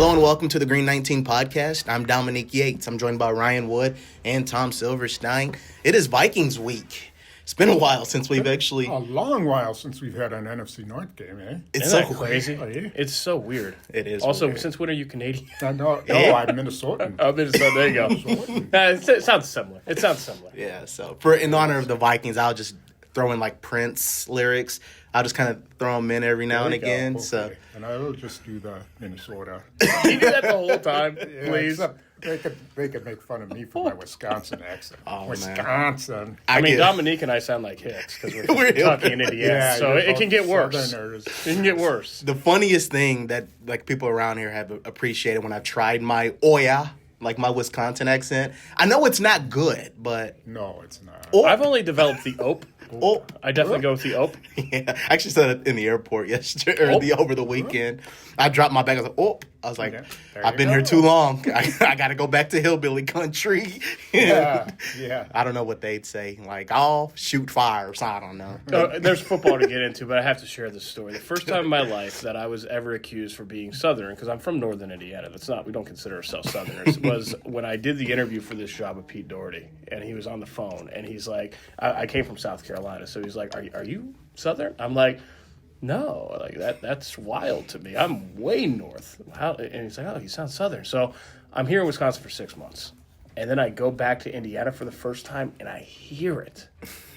Hello and welcome to the Green 19 podcast. I'm Dominique Yates. I'm joined by Ryan Wood and Tom Silverstein. It is Vikings week. It's been a while since we've actually... A long while since we've had an NFC North game, eh? It's Isn't so that crazy. weird. It's so weird. It is Also, weird. since when are you Canadian? No, I'm Minnesotan. Oh, Minnesota. There you go. It sounds similar. Yeah, so in honor of the Vikings, I'll just throw in like Prince lyrics. I'll just kind of throw them in every now and again. Okay. So And I will just do the Minnesota. You do that the whole time, Yeah, please. except they could make fun of me for my Wisconsin accent. Oh, man. Wisconsin. I mean, get- Dominique and I sound like hits because we're We're Kentucky and Indiana, Yeah, so you're it can both get worse. Southerners. It can get worse. The funniest thing that like people around here have appreciated when I tried my Oya, like my Wisconsin accent. I know it's not good, but No, it's not. Oh. I've only developed the ope. oh, I definitely go with the ope. yeah, I actually said it in the airport yesterday or over the weekend. I dropped my bag. I was like, oh, I was like, Yeah, there I've you been go. here too long. I got to go back to hillbilly country. Yeah. I don't know what they'd say. Like, oh, shoot fire. So I don't know. There's football to get into, but I have to share this story. The first time in my life that I was ever accused for being Southern, because I'm from Northern Indiana, we don't consider ourselves Southerners, was when I did the interview for this job with Pete Doherty, and he was on the phone, and he's like, I came from South Carolina, so he's like, are you Southern? I'm like, no, like that's wild to me. I'm way north. How? And he's like, oh, you sound Southern. So I'm here in Wisconsin for 6 months. And then I go back to Indiana for the first time, and I hear it.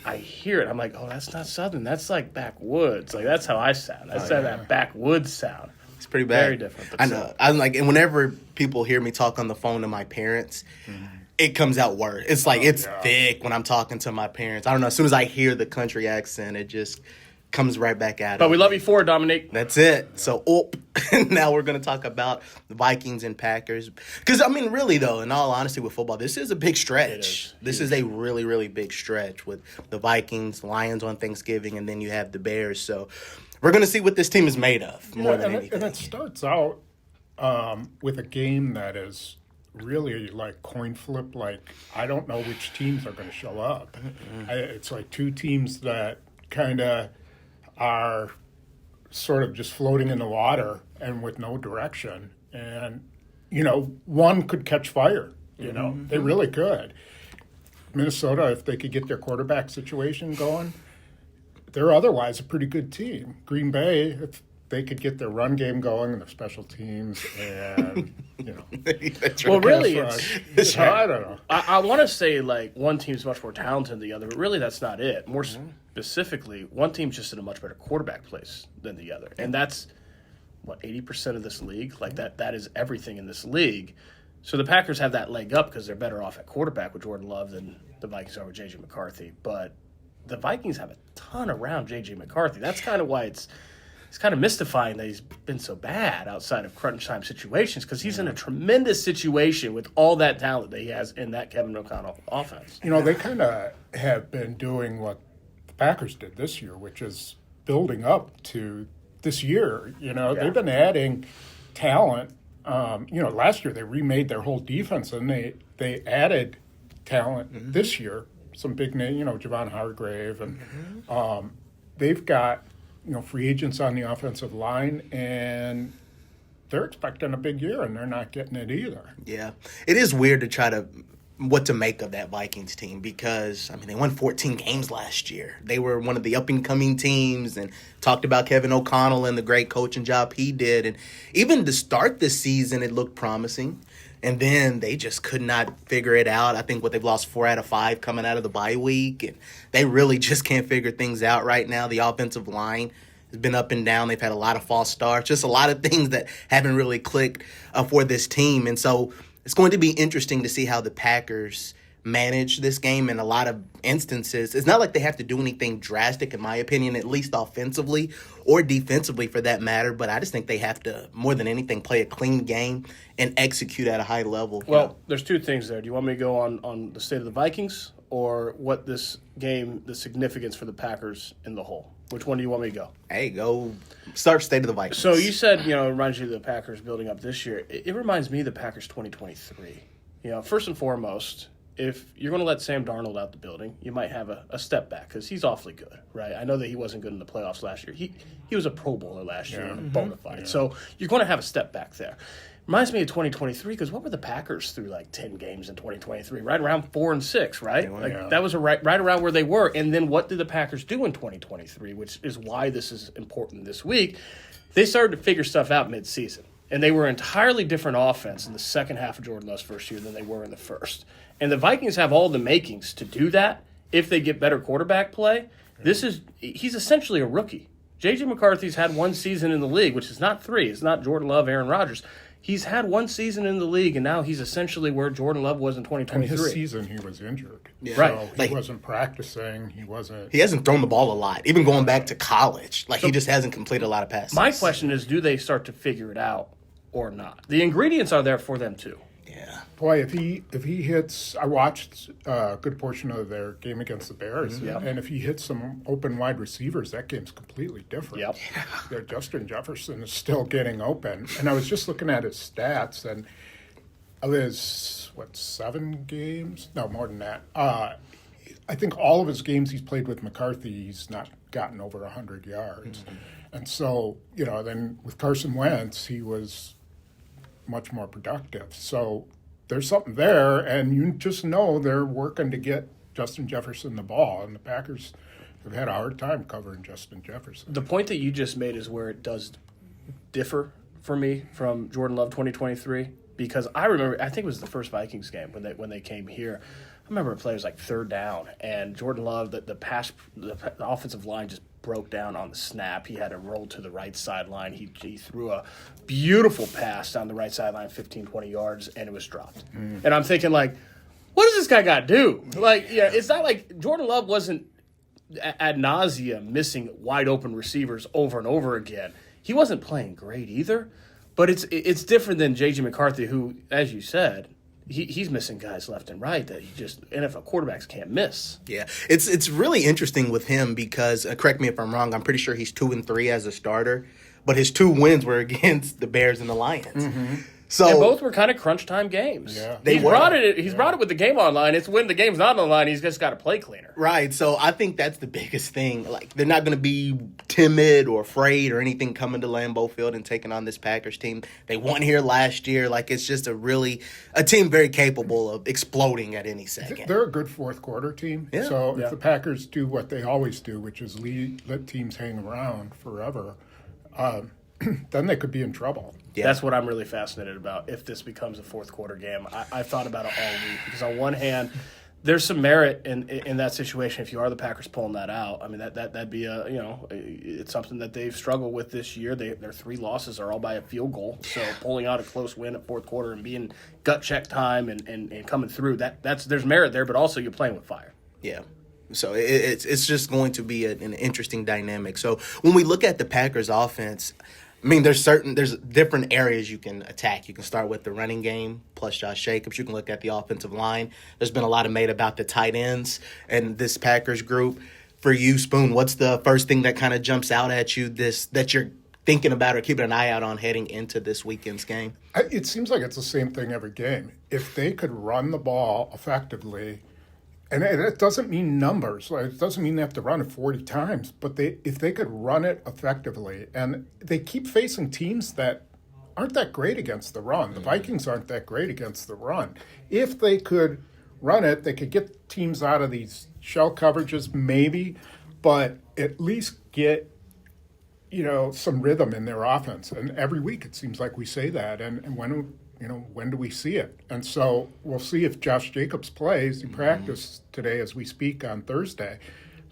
I'm like, oh, that's not Southern. That's like backwoods. Like, that's how I sound. I sound that backwoods sound. It's pretty bad. Very different. But I know. I'm like, and whenever people hear me talk on the phone to my parents, it comes out worse. It's like, it's thick when I'm talking to my parents. I don't know. As soon as I hear the country accent, it just comes right back at it. But we love you for it, Dominique. That's it. So, now we're going to talk about the Vikings and Packers. Because, I mean, really, though, in all honesty with football, this is a big stretch. This is a really, really big stretch with the Vikings, Lions on Thanksgiving, and then you have the Bears. So, we're going to see what this team is made of more than anything. And it starts out with a game that is really like coin flip. Like, I don't know which teams are going to show up. It's like two teams that kind of are sort of just floating in the water and with no direction. And, one could catch fire. They really could. Minnesota, if they could get their quarterback situation going, they're otherwise a pretty good team. Green Bay, if they could get their run game going and their special teams and, That's Well, right. really, That's right. I don't know. I want to say, like, one team's much more talented than the other, but really that's not it. More specifically, one team's just in a much better quarterback place than the other. And that's, 80% of this league? Like, that is everything in this league. So the Packers have that leg up because they're better off at quarterback with Jordan Love than the Vikings are with J.J. McCarthy. But the Vikings have a ton around J.J. McCarthy. That's kind of why it's kind of mystifying that he's been so bad outside of crunch time situations because he's in a tremendous situation with all that talent that he has in that Kevin O'Connell offense. They kind of have been doing what the Packers did this year, which is building up to this year. They've been adding talent. Last year they remade their whole defense and they added talent this year. Some big name, Javon Hargrave, and they've got free agents on the offensive line, and they're expecting a big year, and they're not getting it either. Yeah. It is weird to try to what to make of that Vikings team because, I mean, they won 14 games last year. They were one of the up-and-coming teams and talked about Kevin O'Connell and the great coaching job he did. And even to start this season, it looked promising. And then they just could not figure it out. I think they've lost 4 out of 5 coming out of the bye week. And they really just can't figure things out right now. The offensive line has been up and down. They've had a lot of false starts, just a lot of things that haven't really clicked for this team. And so it's going to be interesting to see how the Packers manage this game in a lot of instances. It's not like they have to do anything drastic, in my opinion, at least offensively or defensively for that matter. But I just think they have to, more than anything, play a clean game and execute at a high level. Well, there's two things there. Do you want me to go on the state of the Vikings or what this game, the significance for the Packers in the whole? Which one do you want me to go? Hey, go start state of the Vikings. So you said, it reminds you of the Packers building up this year. It reminds me of the Packers 2023. First and foremost, if you're going to let Sam Darnold out the building, you might have a step back because he's awfully good, right? I know that he wasn't good in the playoffs last year. He was a Pro Bowler last year, bona fide. So you're going to have a step back there. Reminds me of 2023 because what were the Packers through like 10 games in 2023? Right around 4-6, right? That was right around where they were. And then what did the Packers do in 2023, which is why this is important this week? They started to figure stuff out mid-season. And they were an entirely different offense in the second half of Jordan Love's first year than they were in the first. And the Vikings have all the makings to do that if they get better quarterback play. He's essentially a rookie. J.J. McCarthy's had one season in the league, which is not 3. It's not Jordan Love, Aaron Rodgers. He's had one season in the league, and now he's essentially where Jordan Love was in 2023. And his season, he was injured. Yeah. Right. So he wasn't practicing. He hasn't thrown the ball a lot, even going back to college. He just hasn't completed a lot of passes. My question is, do they start to figure it out or not? The ingredients are there for them, too. Yeah. Boy, if he hits, I watched a good portion of their game against the Bears, and if he hits some open wide receivers, that game's completely different. Yep. Yeah, Justin Jefferson is still getting open, and I was just looking at his stats, and of his 7 games? No, more than that. I think all of his games he's played with McCarthy, he's not gotten over 100 yards, and so then with Carson Wentz, he was much more productive. So there's something there, and you just know they're working to get Justin Jefferson the ball, and the Packers have had a hard time covering Justin Jefferson. The point that you just made is where it does differ for me from Jordan Love 2023, because I remember, I think it was the first Vikings game when they came here. I remember a play was like third down, and Jordan Love, the offensive line just broke down on the snap. He had to roll to the right sideline. He threw a beautiful pass down the right sideline, 15, 20 yards, and it was dropped. And I'm thinking, what does this guy got to do? It's not like Jordan Love wasn't ad nauseum missing wide open receivers over and over again. He wasn't playing great either, but it's different than J.J. McCarthy, who, as you said, he's missing guys left and right that NFL quarterbacks can't miss. Yeah, it's really interesting with him because, correct me if I'm wrong, I'm pretty sure he's 2-3 as a starter, but his 2 wins were against the Bears and the Lions. So and both were kind of crunch time games. Yeah. They He's were. brought it with the game online. It's when the game's not online, he's just got to play cleaner. Right, so I think that's the biggest thing. They're not going to be timid or afraid or anything coming to Lambeau Field and taking on this Packers team. They won here last year. It's just a team very capable of exploding at any second. They're a good fourth quarter team. Yeah. So if the Packers do what they always do, which is let teams hang around forever, then they could be in trouble. Yeah. That's what I'm really fascinated about if this becomes a fourth quarter game. I've thought about it all week because on one hand, there's some merit in that situation if you are the Packers pulling that out. I mean, that'd be it's something that they've struggled with this year. Their 3 losses are all by a field goal. So pulling out a close win at fourth quarter and being gut check time and coming through, there's merit there, but also you're playing with fire. Yeah. So it's just going to be an interesting dynamic. So when we look at the Packers offense, I mean, there's different areas you can attack. You can start with the running game plus Josh Jacobs. You can look at the offensive line. There's been a lot made about the tight ends and this Packers group. For you, Spoon, what's the first thing that kind of jumps out at you that you're thinking about or keeping an eye out on heading into this weekend's game? It seems like it's the same thing every game. If they could run the ball effectively, and it doesn't mean numbers. It doesn't mean they have to run it 40 times. But if they could run it effectively, and they keep facing teams that aren't that great against the run. The Vikings aren't that great against the run. If they could run it, they could get teams out of these shell coverages maybe, but at least get some rhythm in their offense. And every week it seems like we say that. And when do we see it? And so we'll see if Josh Jacobs plays. He practiced today as we speak on Thursday,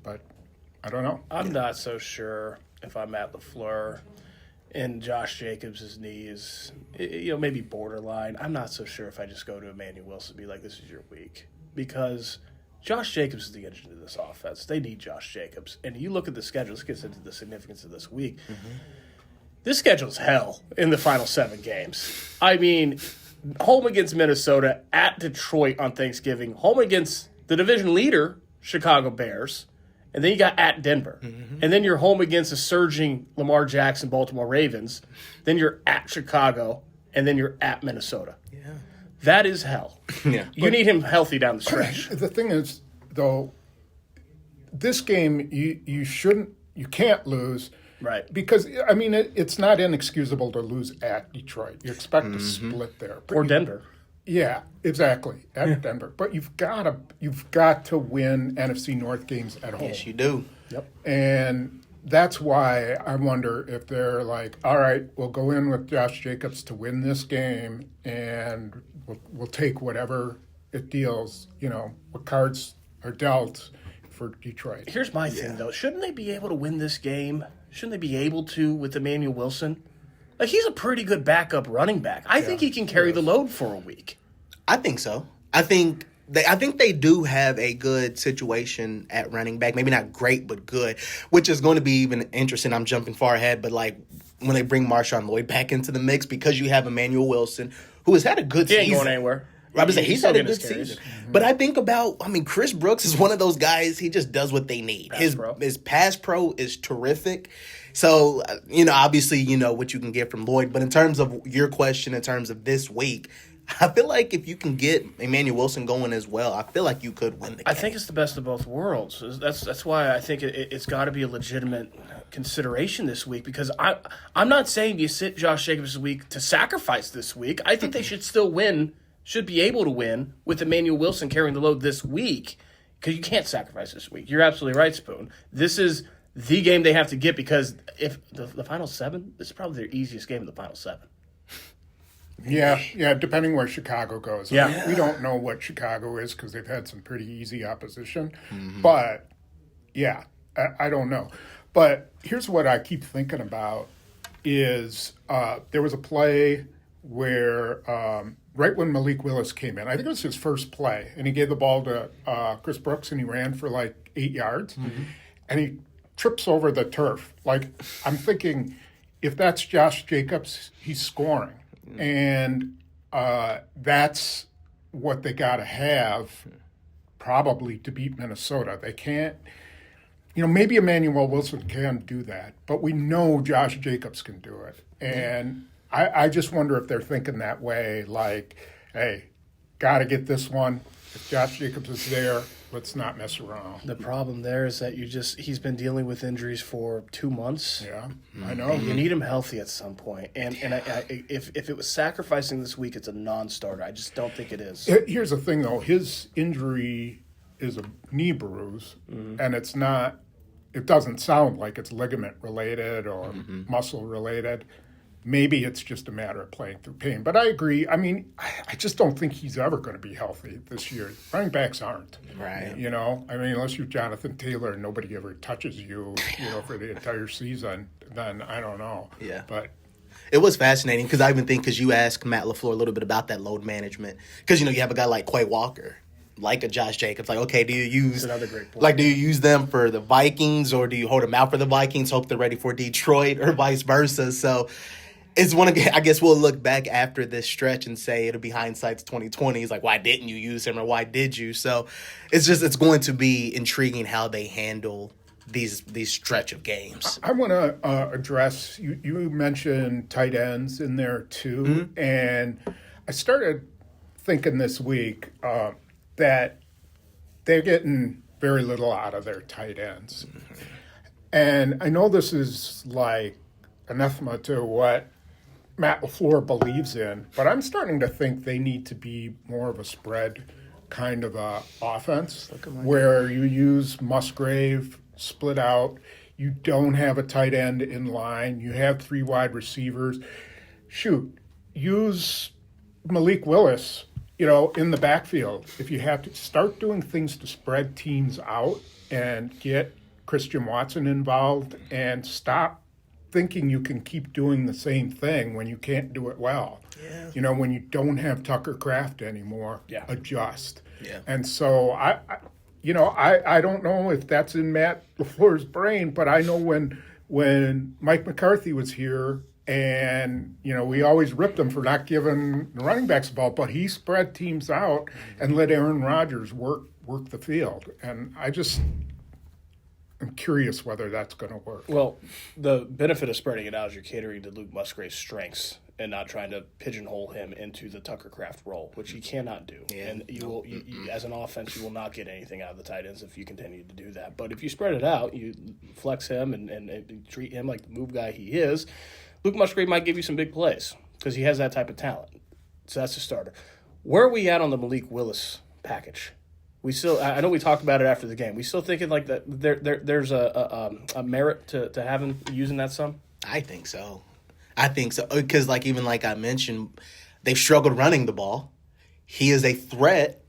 but I don't know. I'm not so sure if I'm Matt LaFleur and Josh Jacobs' knee is, maybe borderline. I'm not so sure if I just go to Emmanuel Wilson and be like, this is your week. Because Josh Jacobs is the engine of this offense. They need Josh Jacobs. And you look at the schedule, this gets into the significance of this week. This schedule's hell in the final 7 games. I mean, home against Minnesota, at Detroit on Thanksgiving, home against the division leader, Chicago Bears, and then you got at Denver. And then you're home against a surging Lamar Jackson Baltimore Ravens. Then you're at Chicago, and then you're at Minnesota. Yeah. That is hell. Yeah. You need him healthy down the stretch. The thing is, though, this game you can't lose. Right. Because, I mean, it's not inexcusable to lose at Detroit. You expect to split there. But Or Denver. Yeah, exactly, at Denver. But you've got to win NFC North games at home. Yes, you do. Yep. And that's why I wonder if they're like, all right, we'll go in with Josh Jacobs to win this game, and we'll take whatever it deals, what cards are dealt for Detroit. Here's my thing, though. Shouldn't they be able to win this game? Shouldn't they be able to with Emmanuel Wilson? Like, he's a pretty good backup running back. I think he can carry the load for a week. I think so. I think they do have a good situation at running back. Maybe not great, but good, which is going to be even interesting. I'm jumping far ahead, but like when they bring Marshawn Lloyd back into the mix, because you have Emmanuel Wilson, who has had a good season. He ain't going anywhere. I would say he's had a good season. season. But I think Chris Brooks is one of those guys, he just does what they need. His pass pro is terrific. So, obviously, what you can get from Lloyd. But in terms of your question, in terms of this week, I feel like if you can get Emmanuel Wilson going as well, I feel like you could win the game. I think it's the best of both worlds. That's why I think it's got to be a legitimate consideration this week, because I'm not saying you sit Josh Jacobs this week to sacrifice this week. I think they should still win, should be able to win with Emmanuel Wilson carrying the load this week, because you can't sacrifice this week. You're absolutely right, Spoon. This is the game they have to get, because if the final seven, this is probably their easiest game of the final seven. Yeah, depending where Chicago goes. Yeah. We don't know what Chicago is because they've had some pretty easy opposition. But, yeah, I don't know. But here's what I keep thinking about is there was a play where right when Malik Willis came in, I think it was his first play, and he gave the ball to Chris Brooks, and he ran for like 8 yards, and he trips over the turf. Like, I'm thinking, if that's Josh Jacobs, he's scoring. And that's what they got to have probably to beat Minnesota. They can't, maybe Emmanuel Wilson can do that, but we know Josh Jacobs can do it. And I just wonder if they're thinking that way, like, hey, got to get this one. If Josh Jacobs is there, let's not mess around. The problem there is that he's been dealing with injuries for 2 months. Yeah, I know. You need him healthy at some point. And if it was sacrificing this week, it's a non-starter. I just don't think it is. Here's the thing, though. His injury is a knee bruise, and it's not, it doesn't sound like it's ligament related or muscle related. Maybe it's just a matter of playing through pain. But I agree. I mean, I just don't think he's ever going to be healthy this year. Running backs aren't. Right. Unless you're Jonathan Taylor and nobody ever touches you, for the entire season, then I don't know. Yeah. But it was fascinating because I even think, because you asked Matt LaFleur a little bit about that load management. Because, you have a guy like Quay Walker, like a Josh Jacobs. Like, okay, do you use another great point. Like, do you use them for the Vikings, or do you hold them out for the Vikings, hope they're ready for Detroit, or vice versa? So it's I guess we'll look back after this stretch and say it'll be hindsight's 2020. It's like, why didn't you use him, or why did you? So it's going to be intriguing how they handle these stretch of games. I want to address, you mentioned tight ends in there too, and I started thinking this week that they're getting very little out of their tight ends. And I know this is like anathema to what Matt LaFleur believes in, but I'm starting to think they need to be more of a spread kind of a offense where you use Musgrave, split out, you don't have a tight end in line, you have 3 wide receivers. Shoot, use Malik Willis, in the backfield. If you have to start doing things to spread teams out and get Christian Watson involved and stop thinking you can keep doing the same thing when you can't do it well. Yeah. When you don't have Tucker Kraft anymore, adjust. Yeah. And so I don't know if that's in Matt LaFleur's brain, but I know when Mike McCarthy was here, and we always ripped him for not giving the running backs the ball, but he spread teams out and let Aaron Rodgers work the field. And I'm curious whether that's going to work. Well, the benefit of spreading it out is you're catering to Luke Musgrave's strengths. and not trying to pigeonhole him into the Tucker Kraft role, which he cannot do. Yeah. And you as an offense, you will not get anything out of the tight ends if you continue to do that. But if you spread it out, you flex him and treat him like the move guy he is, Luke Musgrave might give you some big plays because he has that type of talent. So that's the starter. Where are we at on the Malik Willis package? We still, I know we talked about it after the game. We still thinking like that there's a merit to having using that some? I think so. Because even like I mentioned, they've struggled running the ball. He is a threat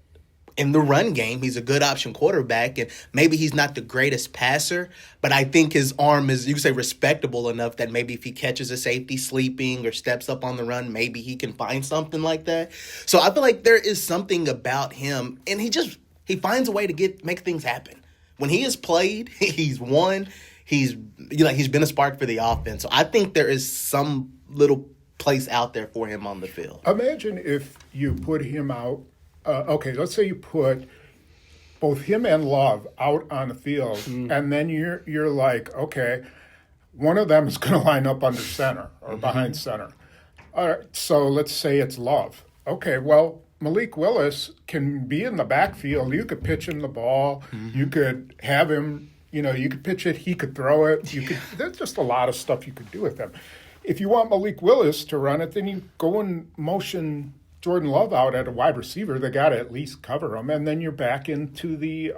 in the run game. He's a good option quarterback, and maybe he's not the greatest passer, but I think his arm is, you could say, respectable enough that maybe if he catches a safety sleeping or steps up on the run, maybe he can find something like that. So I feel like there is something about him, and he finds a way to make things happen. When he has played, he's won. He's been a spark for the offense. So I think there is some little place out there for him on the field. Imagine if you put him out. Let's say you put both him and Love out on the field, and then you're like, okay, one of them is going to line up under center or behind center. All right, so let's say it's Love. Okay, well, Malik Willis can be in the backfield. You could pitch him the ball. You could have him. You could pitch it. He could throw it. There's just a lot of stuff you could do with him. If you want Malik Willis to run it, then you go and motion Jordan Love out at a wide receiver. They got to at least cover him, and then you're back into the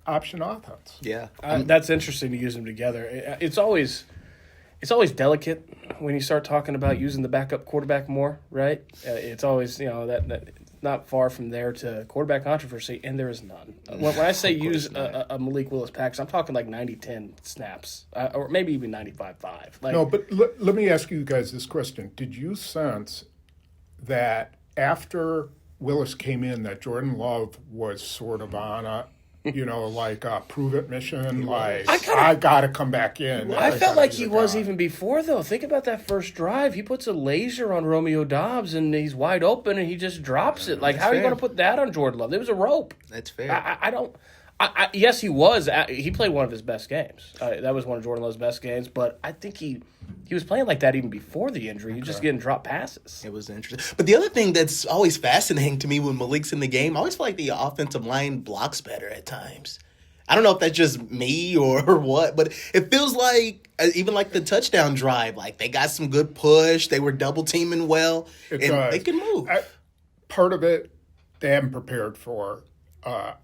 option offense. Yeah, that's interesting to use them together. It's always delicate when you start talking about using the backup quarterback more, right? It's always that not far from there to quarterback controversy, and there is none. When I say use a Malik Willis package, I'm talking like 90-10 snaps, or maybe even 95-5. No, but let me ask you guys this question. Did you sense that after Willis came in that Jordan Love was sort of on a prove-it mission, I got to come back in. I felt like he was even before, though. Think about that first drive. He puts a laser on Romeo Doubs, and he's wide open, and he just drops it. Like, how are you going to put that on Jordan Love? There was a rope. That's fair. Yes, he was. He played one of his best games. That was one of Jordan Love's best games, but I think he was playing like that even before the injury. He was just getting drop passes. It was interesting. But the other thing that's always fascinating to me when Malik's in the game, I always feel like the offensive line blocks better at times. I don't know if that's just me or what, but it feels like, even like the touchdown drive, like they got some good push. They were double teaming well, and they can move. Part of it, they haven't prepared for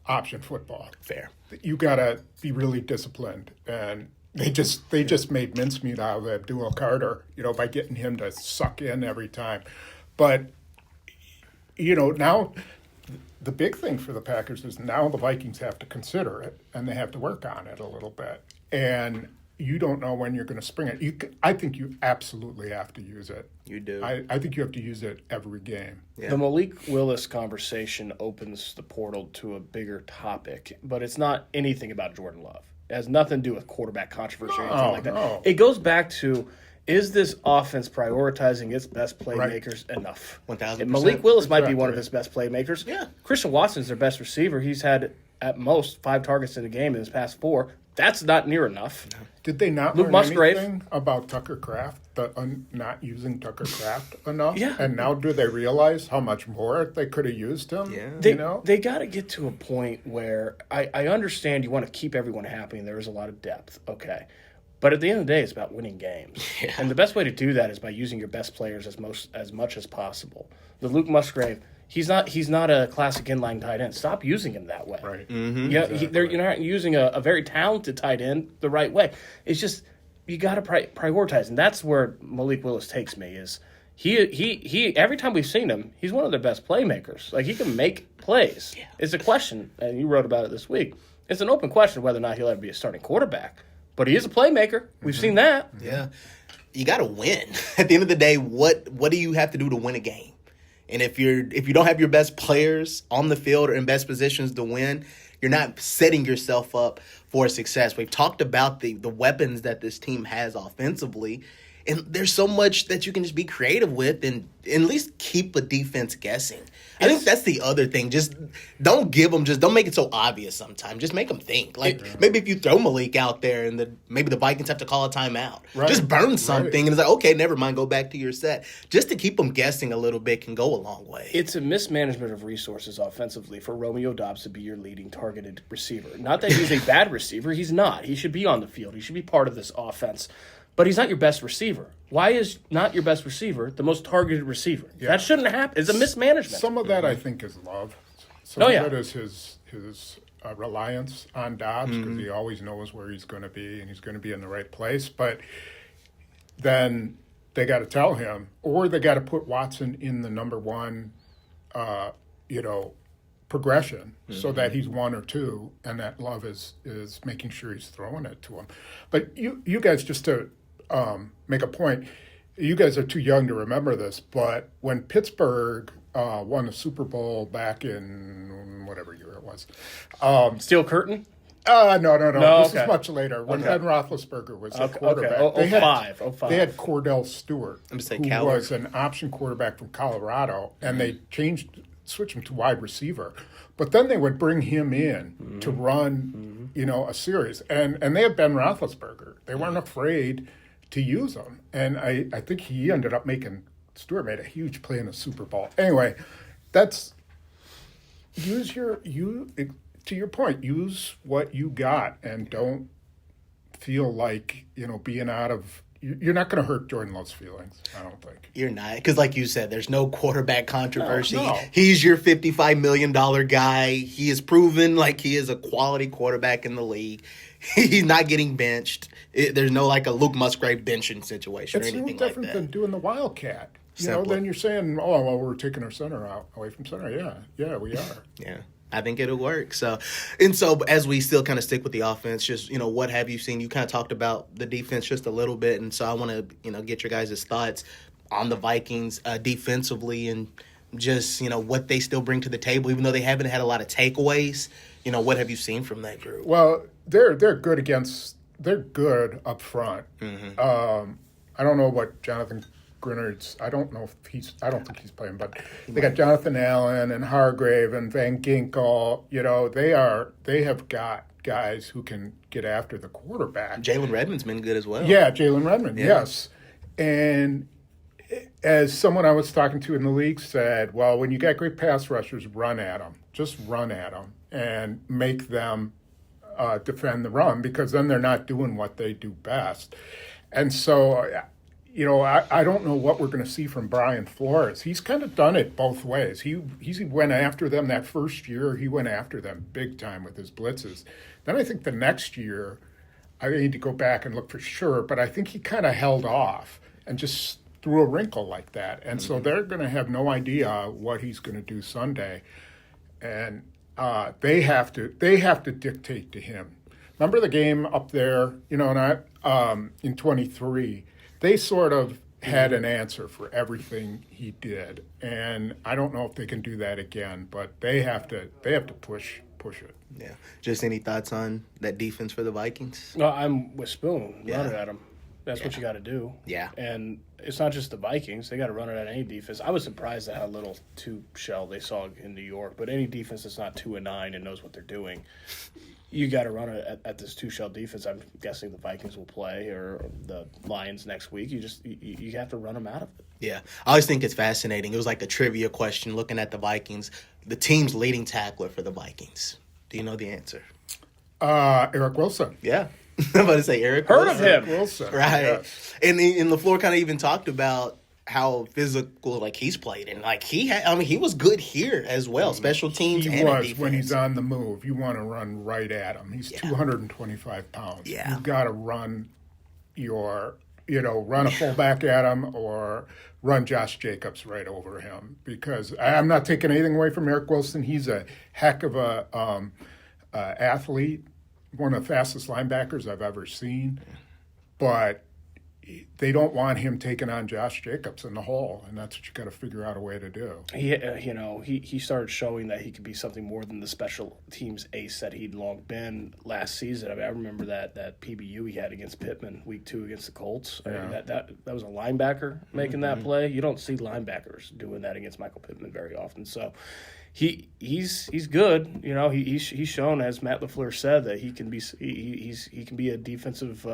option football. Fair. You got to be really disciplined, and they just made mincemeat out of Abdul Carter, by getting him to suck in every time. But now the big thing for the Packers is now the Vikings have to consider it, and they have to work on it a little bit. And you don't know when you're going to spring it. I think you absolutely have to use it. You do. I think you have to use it every game. Yeah. The Malik Willis conversation opens the portal to a bigger topic, but it's not anything about Jordan Love. It has nothing to do with quarterback controversy or anything like that. No. It goes back to, is this offense prioritizing its best playmakers enough? 1,000%. Malik Willis might be one of his best playmakers. Yeah. Christian Watson's their best receiver. He's had, at most, 5 targets in a game in his past 4. That's not near enough. Did they not Luke learn Musgrave. anything about Tucker Kraft, not using Tucker Kraft enough? Yeah. And now do they realize how much more they could have used him? Yeah. They got to get to a point where I understand you want to keep everyone happy and there is a lot of depth, okay. But at the end of the day, it's about winning games. Yeah. And the best way to do that is by using your best players as much as possible. The Luke Musgrave, he's not a classic inline tight end. Stop using him that way. Right. Mm-hmm. Yeah, Exactly. you're not using a very talented tight end the right way. It's just you got to prioritize, and that's where Malik Willis takes me. Is he every time we've seen him, he's one of their best playmakers. Like he can make plays. Yeah. It's a question, and you wrote about it this week. It's an open question whether or not he'll ever be a starting quarterback. But he is a playmaker. We've seen that. Yeah. You got to win. At the end of the day, what do you have to do to win a game? And if you don't have your best players on the field or in best positions to win, you're not setting yourself up for success. We've talked about the weapons that this team has offensively, And there's so much that you can just be creative with and at least keep a defense guessing. I think that's the other thing. Just don't make it so obvious sometimes. Just make them think. Like, maybe if you throw Malik out there and maybe the Vikings have to call a timeout. Right. Just burn something and it's like, okay, never mind, go back to your set. Just to keep them guessing a little bit can go a long way. It's a mismanagement of resources offensively for Romeo Doubs to be your leading targeted receiver. Not that he's a bad receiver. He's not. He should be on the field. He should be part of this offense. But he's not your best receiver. Why is not your best receiver the most targeted receiver? Yeah. That shouldn't happen. It's a mismanagement. Some of that, I think, is love. Some of it is his reliance on Dobbs because he always knows where he's going to be and he's going to be in the right place. But then they got to tell him, or they got to put Watson in the number one, progression so that he's 1 or 2, and that Love is making sure he's throwing it to him. But you guys, just to make a point, you guys are too young to remember this, but when Pittsburgh won the Super Bowl back in whatever year it was. Steel Curtain? No. This is much later, when Ben Roethlisberger was the quarterback. Okay. 05. They had Cordell Stewart, who Coward. was an option quarterback from Colorado, and they switch him to wide receiver. But then they would bring him in to run, a series. And they had Ben Roethlisberger. They weren't afraid to use him. And I think he ended up Stewart made a huge play in the Super Bowl. Anyway, to your point, use what you got and don't feel like, being out of. You're not going to hurt Jordan Love's feelings, I don't think. You're not. Because like you said, there's no quarterback controversy. No. He's your $55 million guy. He has proven like he is a quality quarterback in the league. He's not getting benched. There's no like a Luke Musgrave benching situation or anything like that. It's no different than doing the Wildcat. Then you're saying, we're taking our center away from center. Yeah, we are. Yeah. I think it'll work. So as we still kind of stick with the offense, just, what have you seen? You kind of talked about the defense just a little bit. And so I want to, get your guys' thoughts on the Vikings defensively and just, what they still bring to the table, even though they haven't had a lot of takeaways. What have you seen from that group? Well, they're good they're good up front. I don't know what Jonathan Grenard's, I don't think he's playing, but they got Jonathan Allen and Hargrave and Van Ginkel. They have got guys who can get after the quarterback. Jalen Redmond's been good as well. Yeah, Jalen Redmond, yes. And as someone I was talking to in the league said, well, when you got great pass rushers, run at them. Just run at them and make them defend the run, because then they're not doing what they do best. And so I don't know what we're going to see from Brian Flores. He's kind of done it both ways. He went after them that first year. He went after them big time with his blitzes. Then I think the next year, I need to go back and look for sure, but I think he kind of held off and just threw a wrinkle like that. And so they're going to have no idea what he's going to do Sunday. And they have to dictate to him. Remember the game up there, in 23, they sort of had an answer for everything he did, and I don't know if they can do that again. But they have to push it. Yeah. Just any thoughts on that defense for the Vikings? No, I'm with Spoon. Run it at them. That's what you got to do. Yeah. And it's not just the Vikings. They got to run it at any defense. I was surprised at how little two-shell they saw in New York. But any defense that's not 2-9 and knows what they're doing, you got to run it at this two-shell defense. I'm guessing the Vikings will play, or the Lions next week. You have to run them out of it. Yeah. I always think it's fascinating. It was like a trivia question looking at the Vikings. The team's leading tackler for the Vikings. Do you know the answer? Eric Wilson. Yeah. I'm about to say Eric Heard Wilson. of him. Wilson. Right. Yes. And LaFleur kind of even talked about how physical like he's played, and like he was good here as well. Special teams. He and was defense. when he's on the move. You want to run right at him. He's 225 pounds. Yeah. You got to run run a fullback at him, or run Josh Jacobs right over him. Because I'm not taking anything away from Eric Wilson. He's a heck of a athlete, one of the fastest linebackers I've ever seen. But they don't want him taking on Josh Jacobs in the hole, and that's what you got to figure out a way to do. He started showing that he could be something more than the special teams ace that he'd long been last season. I mean, I remember that PBU he had against Pittman week 2 against the Colts. I mean, that was a linebacker making that play. You don't see linebackers doing that against Michael Pittman very often. So he's good. You know, he's shown, as Matt LaFleur said, that he can be a defensive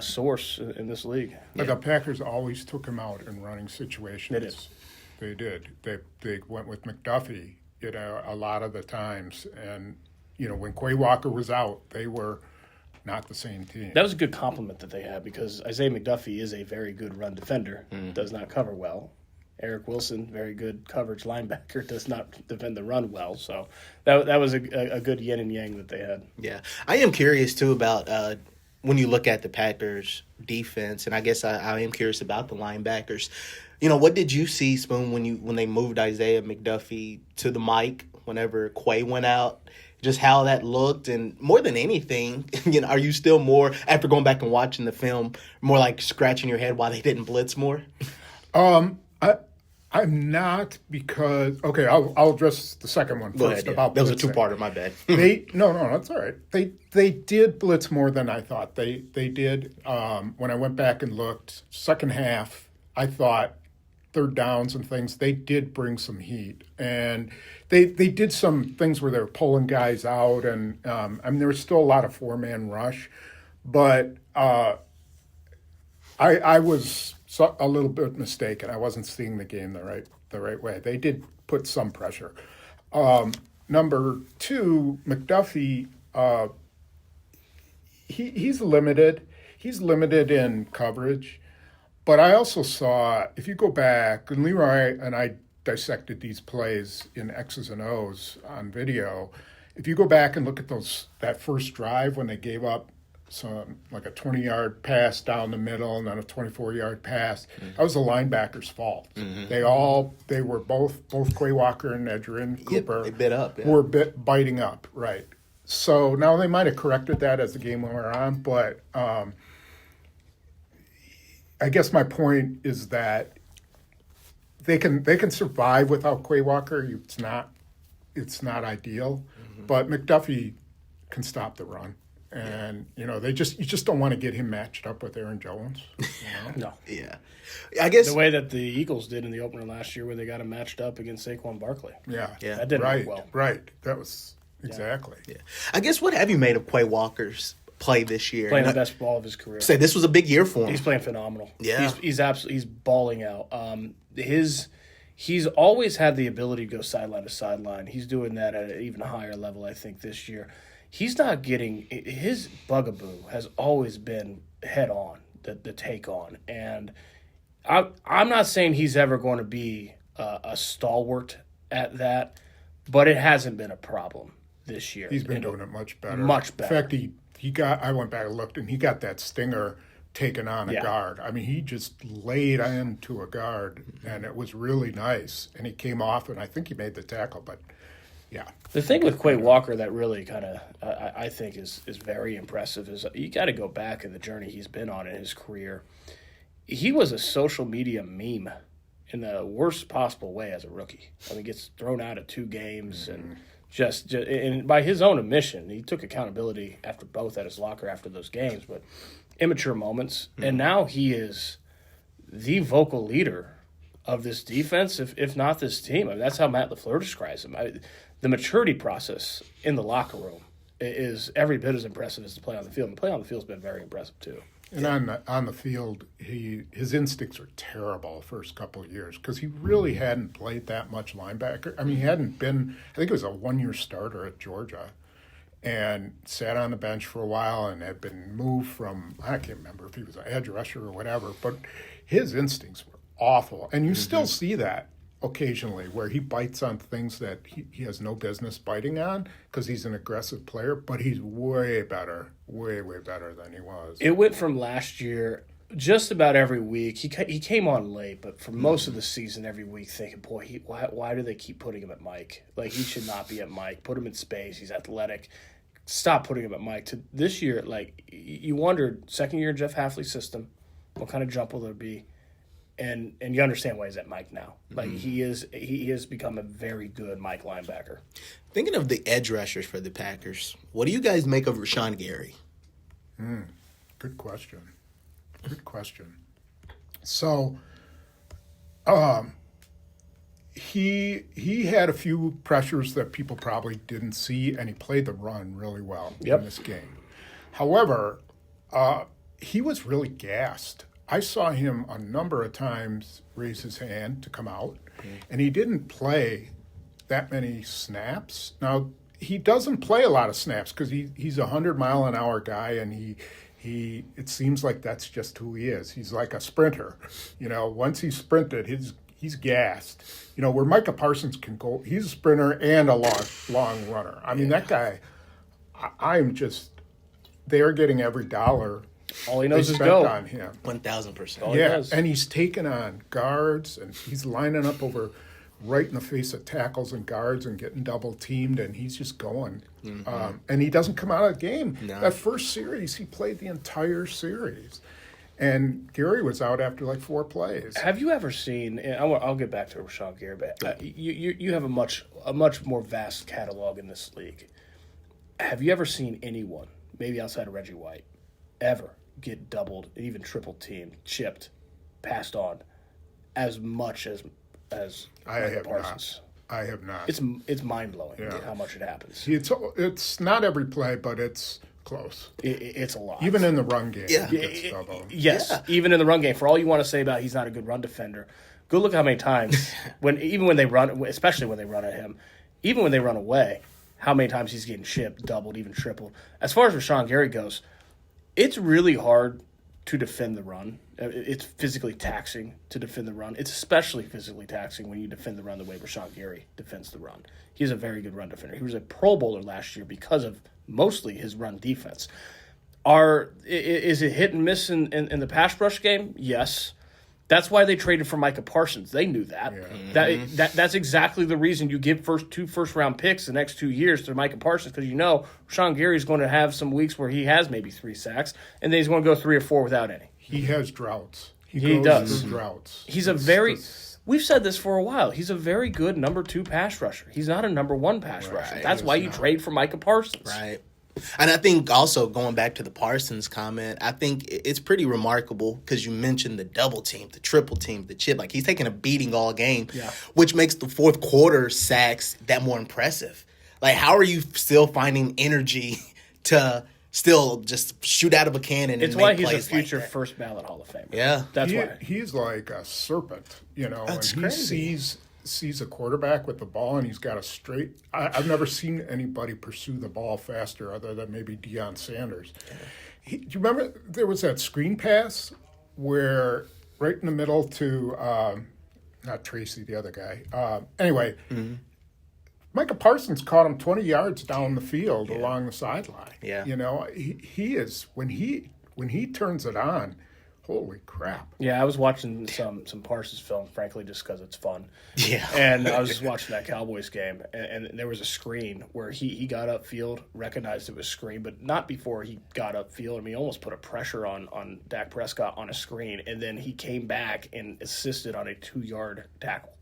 source in this league. But the Packers always took him out in running situations. They did. They went with McDuffie, a lot of the times. And, when Quay Walker was out, they were not the same team. That was a good compliment that they had, because Isaiah McDuffie is a very good run defender, does not cover well. Eric Wilson, very good coverage linebacker, does not defend the run well. So that was a good yin and yang that they had. Yeah. I am curious, too, about when you look at the Packers defense, and I guess I am curious about the linebackers. What did you see, Spoon, when they moved Isaiah McDuffie to the mic whenever Quay went out? Just how that looked, and more than anything, are you still more, after going back and watching the film, more like scratching your head why they didn't blitz more? I'm not, because I'll address the second one first. About that was a two-parter. My bad. No, that's all right. They did blitz more than I thought. They did. When I went back and looked, second half, I thought third downs and things, they did bring some heat, and they did some things where they were pulling guys out, and there was still a lot of 4-man rush, but I was a little bit mistaken. I wasn't seeing the game the right way. They did put some pressure. Number 2, McDuffie, he's limited. He's limited in coverage. But I also saw, if you go back, and Leroy and I dissected these plays in X's and O's on video. If you go back and look at that first drive when they gave up like a 20-yard pass down the middle and then a 24-yard pass, that was the linebackers' fault. They were both Quay Walker and Edgerrin Cooper. They bit up. Yeah. Were biting up, right. So now they might have corrected that as the game went on, but I guess my point is that they can survive without Quay Walker. It's not ideal, but McDuffie can stop the run. And, you just don't want to get him matched up with Aaron Jones. No. Yeah. I guess the way that the Eagles did in the opener last year, where they got him matched up against Saquon Barkley. Yeah. That didn't work well. Right. That was exactly. Yeah. I guess, what have you made of Quay Walker's play this year? Playing the best ball of his career. Say this was a big year for him. He's playing phenomenal. Yeah. He's balling out. He's always had the ability to go sideline to sideline. He's doing that at an even higher level, I think, this year. He's not getting – his bugaboo has always been head on, the take on. And I'm not saying he's ever going to be a stalwart at that, but it hasn't been a problem this year. He's been doing it much better. Much better. In fact, I went back and looked, and he got that stinger taken on a guard. I mean, he just laid into a guard, and it was really nice. And he came off, and I think he made the tackle, but – yeah. The thing with Quay Walker that really kind of I think is very impressive is you got to go back in the journey he's been on in his career. He was a social media meme in the worst possible way as a rookie. I mean, gets thrown out of 2 games and just and by his own admission, he took accountability after both at his locker after those games, but immature moments. And now he is the vocal leader of this defense, if not this team. I mean, that's how Matt LaFleur describes him. The maturity process in the locker room is every bit as impressive as the play on the field. And the play on the field has been very impressive, too. And on the field, his instincts were terrible the first couple of years because he really hadn't played that much linebacker. I mean, he hadn't been – I think it was a 1-year starter at Georgia and sat on the bench for a while and had been moved from – I can't remember if he was an edge rusher or whatever, but his instincts were awful. And you still see that occasionally where he bites on things that he has no business biting on because he's an aggressive player, but he's way better than he was. It went from last year just about every week. He came on late, but for most of the season every week thinking, boy, why do they keep putting him at Mike? Like, he should not be at Mike. Put him in space. He's athletic. Stop putting him at Mike. To this year, like, you wondered, second year Jeff Hafley's system, What kind of jump will there be? And you understand why he's at Mike now. Like he has become a very good Mike linebacker. Thinking of the edge rushers for the Packers, what do you guys make of Rashawn Gary? Good question. Good question. So, he had a few pressures that people probably didn't see, and he played the run really well in this game. However, he was really gassed. I saw him a number of times raise his hand to come out, and he didn't play that many snaps. Now, he doesn't play a lot of snaps because he's a 100-mile-an-hour guy, and he it seems like that's just who he is. He's like a sprinter. Once he's sprinted, he's gassed. Where Micah Parsons can go, he's a sprinter and a long runner. I mean, that guy, I'm just, they're getting every dollar all he knows they is spent go on him. 1,000%. Yeah, and he's taken on guards, and he's lining up over right in the face of tackles and guards and getting double teamed, and he's just going. And he doesn't come out of the game. No. That first series, he played the entire series. And Gary was out after like 4 plays. Have you ever seen? And I'll get back to Rashawn Gary, but you have a much more vast catalog in this league. Have you ever seen anyone, maybe outside of Reggie White, ever get doubled, even triple teamed, chipped, passed on, as much as I have Parsons? not. I have not. It's mind blowing how much it happens. It's not every play, but it's close. It's a lot. Even in the run game, Yeah. he gets doubled. Yes, even in the run game. For all you want to say about he's not a good run defender, go look how many times even when they run, especially when they run at him, even when they run away, how many times he's getting chipped, doubled, even tripled. As far as Rashawn Gary goes, it's really hard to defend the run. It's physically taxing to defend the run. It's especially physically taxing when you defend the run the way Rashawn Gary defends the run. He's a very good run defender. He was a Pro Bowler last year because of mostly his run defense. Is it hit and miss in the pass rush game? Yes. That's why they traded for Micah Parsons. They knew that. Yeah. That's exactly the reason you give two first-round picks the next 2 years to Micah Parsons, because Rashawn Gary's going to have some weeks where he has maybe 3 sacks, and then he's going to go 3 or 4 without any. He has droughts. He does. Through droughts. He's we've said this for a while. He's a very good number 2 pass rusher. He's not a number 1 pass rusher. That's why you trade for Micah Parsons. Right. And I think also going back to the Parsons comment, I think it's pretty remarkable because you mentioned the double team, the triple team, the chip. Like, he's taking a beating all game, which makes the fourth quarter sacks that more impressive. Like, how are you still finding energy to still just shoot out of a cannon? It's and why make he's a plays future like that? first ballot Hall of Famer. Yeah. That's why. He's like a serpent, That's and crazy. he sees a quarterback with the ball, and he's got a straight. I've never seen anybody pursue the ball faster other than maybe Deion Sanders. Do you remember there was that screen pass where right in the middle to not Tracy, the other guy. Anyway, Micah Parsons caught him 20 yards down the field along the sideline. Yeah. He is when he turns it on. Holy crap! Yeah, I was watching some Parsons film, frankly, just because it's fun. Yeah. And I was just watching that Cowboys game, and there was a screen where he got upfield, recognized it was screen, but not before he got upfield. I mean, he almost put a pressure on Dak Prescott on a screen, and then he came back and assisted on a 2-yard tackle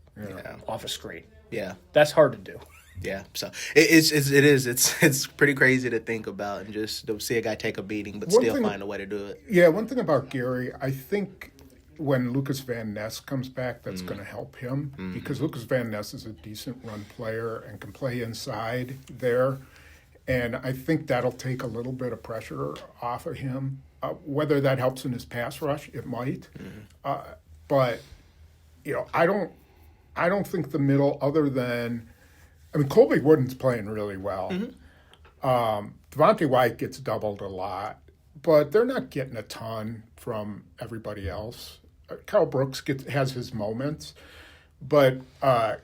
off a screen. Yeah. That's hard to do. Yeah, so it's pretty crazy to think about and just to see a guy take a beating but still find a way to do it. Yeah, one thing about Gary, I think when Lucas Van Ness comes back, that's going to help him because Lucas Van Ness is a decent run player and can play inside there, and I think that'll take a little bit of pressure off of him. Whether that helps in his pass rush, it might, but I don't think the middle other than. I mean, Colby Wooden's playing really well. Devontae White gets doubled a lot, but they're not getting a ton from everybody else. Kyle Brooks has his moments, but I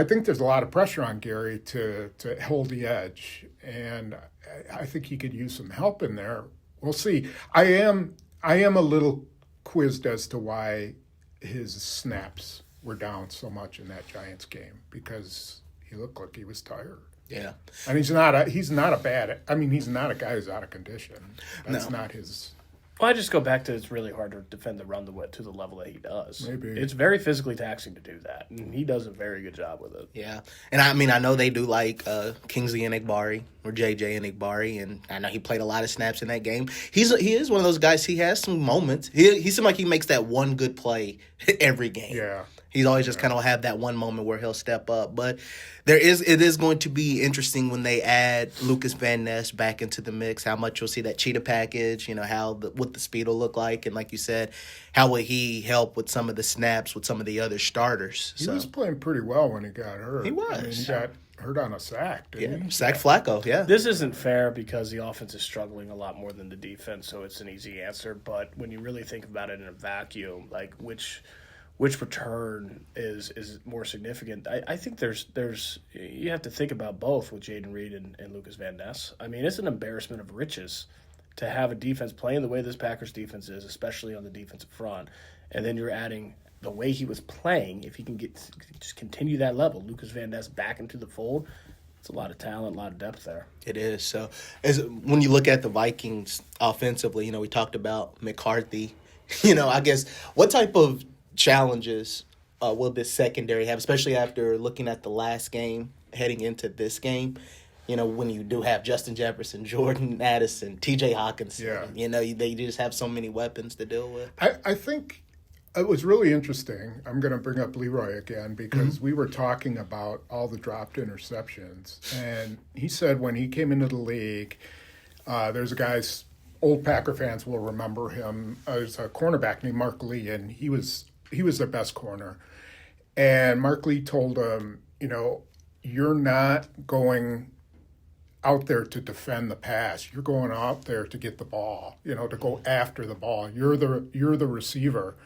think there's a lot of pressure on Gary to hold the edge, and I think he could use some help in there. We'll see. I am a little quizzed as to why his snaps were down so much in that Giants game because he looked like he was tired. Yeah. And he's not a guy who's out of condition. That's not his Well, I just go back to it's really hard to defend the run to the level that he does. Maybe. It's very physically taxing to do that, and he does a very good job with it. Yeah, and I know they do like Kingsley Enagbari or JJ Enagbari, and I know he played a lot of snaps in that game. He is one of those guys. He has some moments. He seems like he makes that one good play every game. Yeah. He's always just kind of have that one moment where he'll step up. But it is going to be interesting when they add Lucas Van Ness back into the mix, how much you'll see that cheetah package, what the speed will look like. And like you said, how will he help with some of the snaps with some of the other starters? He was playing pretty well when he got hurt. He was. I mean, he got hurt on a sack, didn't he? Sack Flacco, yeah. This isn't fair because the offense is struggling a lot more than the defense, so it's an easy answer. But when you really think about it in a vacuum, like which return is more significant? I think there's you have to think about both with Jaden Reed and Lucas Van Ness. I mean, it's an embarrassment of riches to have a defense playing the way this Packers defense is, especially on the defensive front, and then you're adding the way he was playing. If he can just continue that level, Lucas Van Ness back into the fold, it's a lot of talent, a lot of depth there. It is. So when you look at the Vikings offensively, we talked about McCarthy. I guess what type of challenges will this secondary have, especially after looking at the last game heading into this game? When you do have Justin Jefferson, Jordan Addison, T.J. Hawkinson, they just have so many weapons to deal with. I think it was really interesting. I'm going to bring up Leroy again because we were talking about all the dropped interceptions. And he said when he came into the league, there's a guy's old Packer fans will remember him as a cornerback named Mark Lee, and he was their best corner. And Mark Lee told him, you're not going out there to defend the pass. You're going out there to get the ball, to go after the ball. You're the receiver.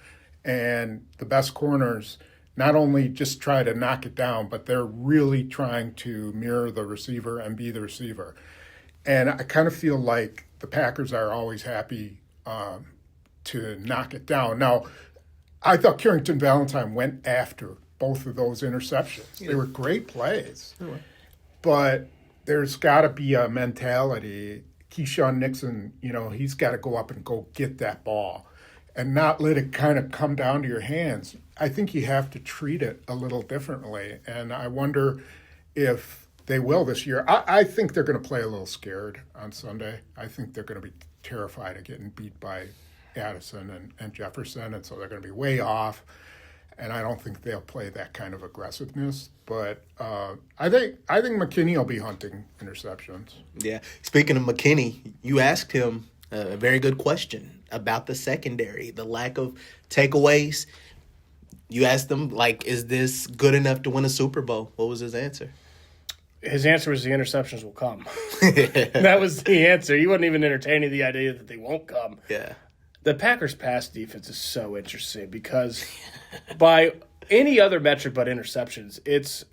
And the best corners not only just try to knock it down, but they're really trying to mirror the receiver and be the receiver. And I kind of feel like the Packers are always happy to knock it down. Now, I thought Carrington Valentine went after both of those interceptions. They were great plays. But there's got to be a mentality. Keyshawn Nixon, he's got to go up and go get that ball and not let it kind of come down to your hands. I think you have to treat it a little differently. And I wonder if they will this year. I think they're going to play a little scared on Sunday. I think they're going to be terrified of getting beat by Addison and Jefferson, and so they're going to be way off. And I don't think they'll play that kind of aggressiveness. But I think McKinney will be hunting interceptions. Yeah. Speaking of McKinney, you asked him a very good question about the secondary, the lack of takeaways. You asked him, is this good enough to win a Super Bowl? What was his answer? His answer was the interceptions will come. That was the answer. He wasn't even entertaining the idea that they won't come. Yeah. The Packers' pass defense is so interesting because by any other metric but interceptions, it's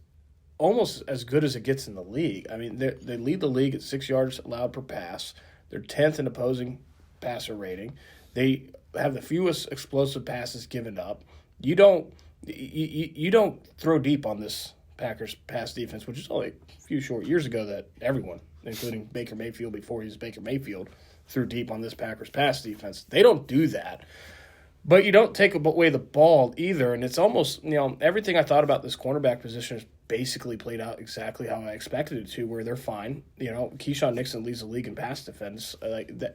almost as good as it gets in the league. I mean, they lead the league at 6 yards allowed per pass. They're 10th in opposing passer rating. They have the fewest explosive passes given up. You don't throw deep on this Packers pass defense, which is only a few short years ago that everyone, including Baker Mayfield before he was Baker Mayfield, threw deep on this Packers pass defense. They don't do that. But you don't take away the ball either, and it's almost, everything I thought about this cornerback position is basically played out exactly how I expected it to, where they're fine. Keyshawn Nixon leads the league in pass defense.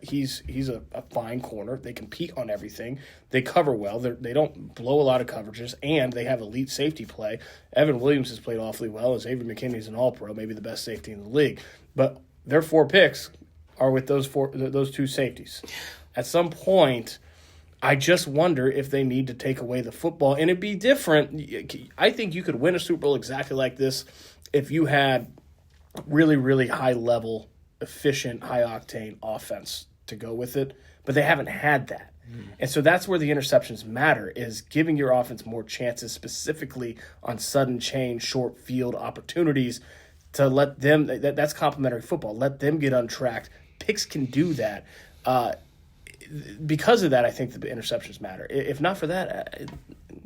He's a fine corner. They compete on everything. They cover well. They don't blow a lot of coverages, and they have elite safety play. Evan Williams has played awfully well, and Xavier McKinney's an all-pro, maybe the best safety in the league. But their 4 picks are with those 2 safeties. At some point, I just wonder if they need to take away the football, and it'd be different. I think you could win a Super Bowl exactly like this if you had really, really high-level, efficient, high-octane offense to go with it, but they haven't had that. And so that's where the interceptions matter, is giving your offense more chances, specifically on sudden change, short field opportunities, to let them – that's complementary football. Let them get untracked. Picks can do that. Because of that, I think the interceptions matter. If not for that,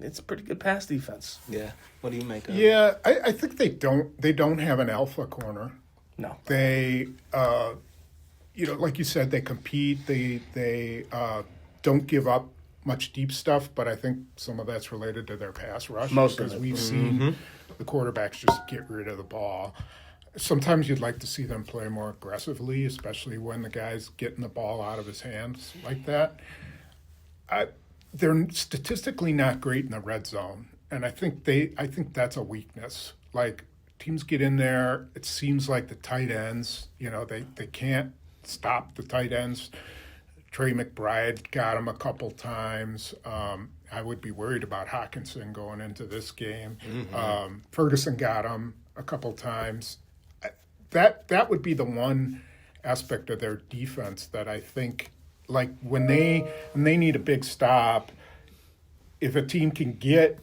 it's a pretty good pass defense. Yeah. What do you make of it? Yeah, I think they don't have an alpha corner. No. They like you said, they compete. They don't give up much deep stuff, but I think some of that's related to their pass rush. Most of because it. we've seen the quarterbacks just get rid of the ball. Sometimes you'd like to see them play more aggressively, especially when the guy's getting the ball out of his hands like that. They're statistically not great in the red zone, and I think that's a weakness. Like, teams get in there, it seems like the tight ends, they can't stop the tight ends. Trey McBride got him a couple times. I would be worried about Hawkinson going into this game. Ferguson got him a couple times. That would be the one aspect of their defense that I think, like, when they need a big stop, if a team can get